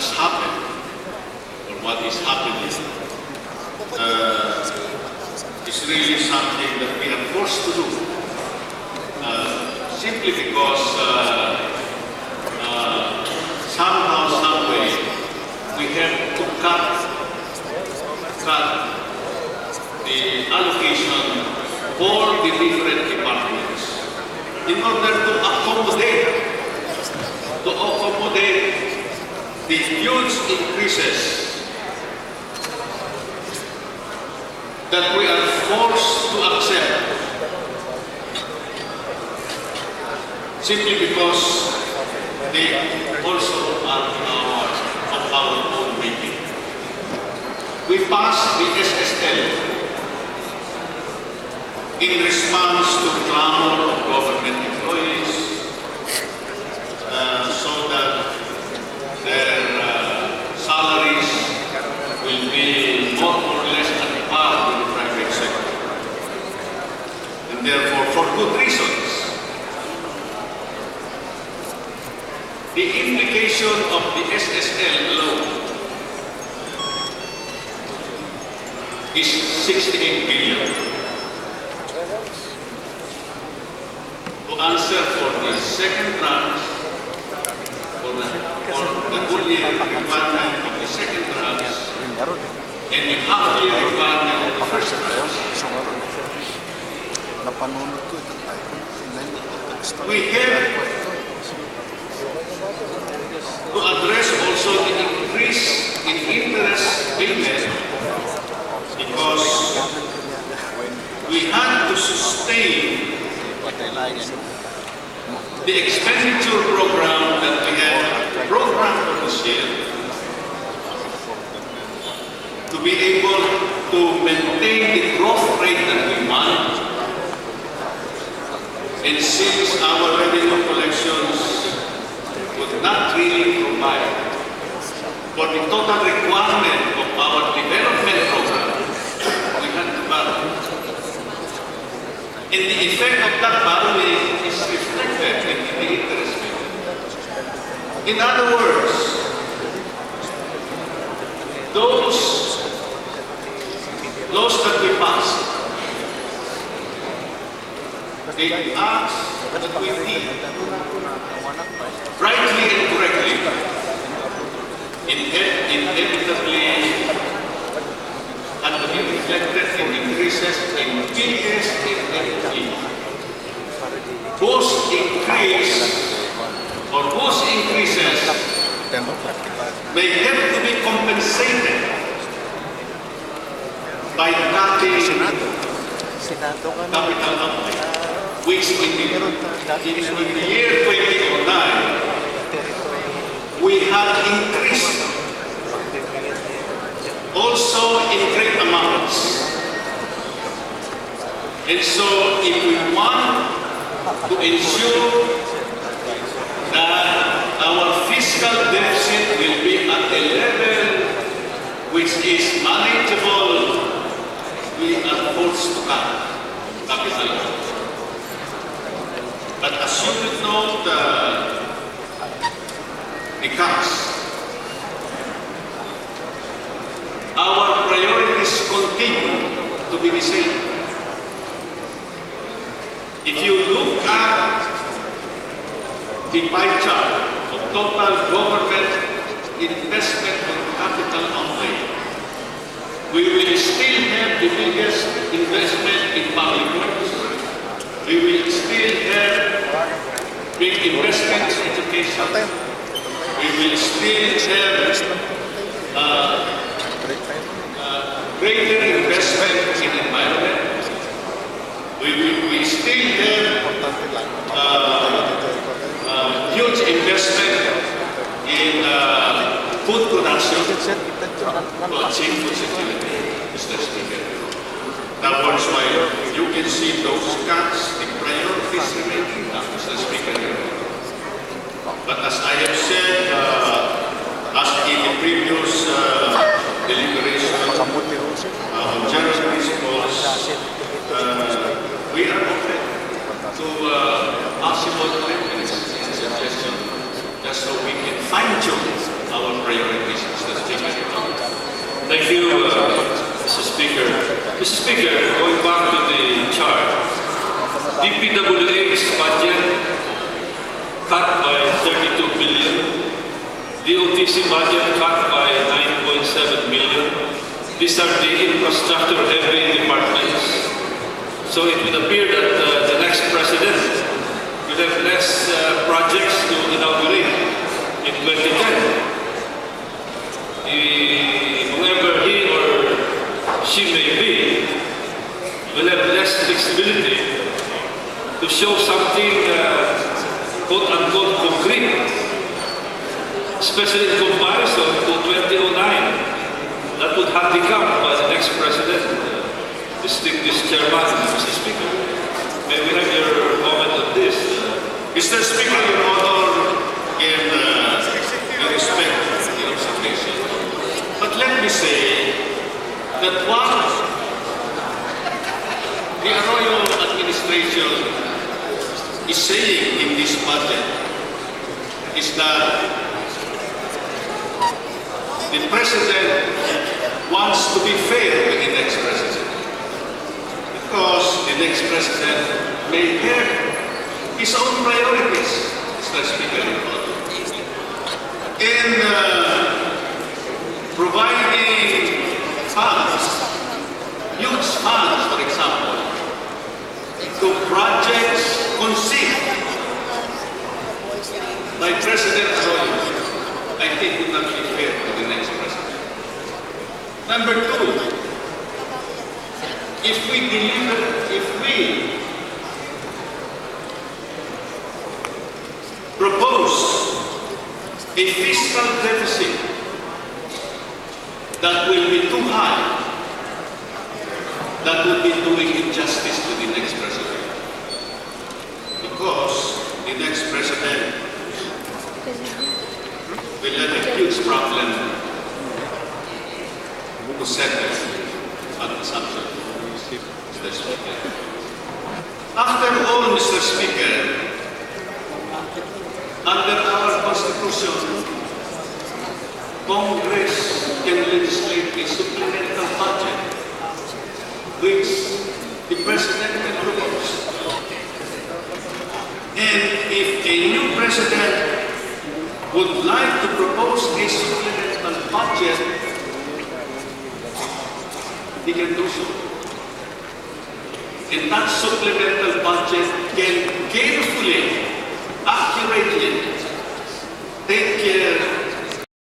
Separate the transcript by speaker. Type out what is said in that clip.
Speaker 1: has happened or what is happening is really something that we are forced to do simply because somehow, some way, we have to cut the allocation for the different departments in order to accommodate the huge increases that we are forced to accept simply because they also are of our own making. We passed the SSL in response to clamor of government employees so that their salaries will be more or less at par with the private sector. And therefore, for good reasons. The implication of the SSL alone is 68 billion. To answer for the second tranche, for the full year requirement of the second tranche, and the half year requirement of the first tranche, we have to address also the increase in interest payment because we had to sustain the expenditure program that we had programmed for this year to be able to maintain the growth rate that we want. And since our revenue collections would not really provide for the total requirement of our development program, we had to borrow. And the effect of that borrowing is reflected in the interest rate. In other words, those laws that we passed, they ask that we need, rightly and correctly, inevitably had to be reflected in increases in billions in energy. Those increases may have to be compensated by cutting capital outlay, which in the year 2009 we had increased also in great amounts. And so if we want to ensure that our fiscal deficit will be at a level which is manageable, we are forced to cut capital. But as you would note, the cuts, our priorities continue to be the same. If you look at the pie chart of total government investment in capital outlay, we will still have the biggest investment in public works. We will still have big investments in education. We will still have greater investment in environment. We still have huge investment in food production to achieve food security, Mr. Speaker. That was why you can see those cuts, the priorities remain intact, Mr. Speaker. But as I have said, as in the previous deliberation on general principles, we are open to possible amendments and suggestions just so we can fine-tune our priorities. Thank you, Mr. Speaker. Mr. Speaker, going back to the chart, DPWA's budget cut by 32 billion, DOTC budget cut by 9.7 billion. These are the infrastructure-heavy departments. So it would appear that the next president will have less projects to inaugurate in 2010. Whoever he or she may be will have less flexibility to show something quote-unquote concrete, especially in comparison to 2009. That would handicap the next president, distinguished chairman, Mr. Speaker. May we have your comment on this?
Speaker 2: Mr. Speaker, Your Honor, in respect to the observation. But let me say that what the Roilo administration is saying in this budget is that the president wants to be fair with the next president, because the next president may have his own priorities, Mr. Speaker. In providing funds, huge funds, for example, to projects conceived by President Roilo, I think would not be fair to the next president. Number two, if we propose a fiscal deficit that will be too high, that would be doing injustice to the next president. Because the next president will have a huge problem to settle an assumption, Mr. Speaker. After all, Mr. Speaker, under our Constitution, Congress can legislate a supplemental budget which the President can propose. And if a new President would like to propose a supplemental budget, he can do so. And that supplemental budget can carefully, accurately take care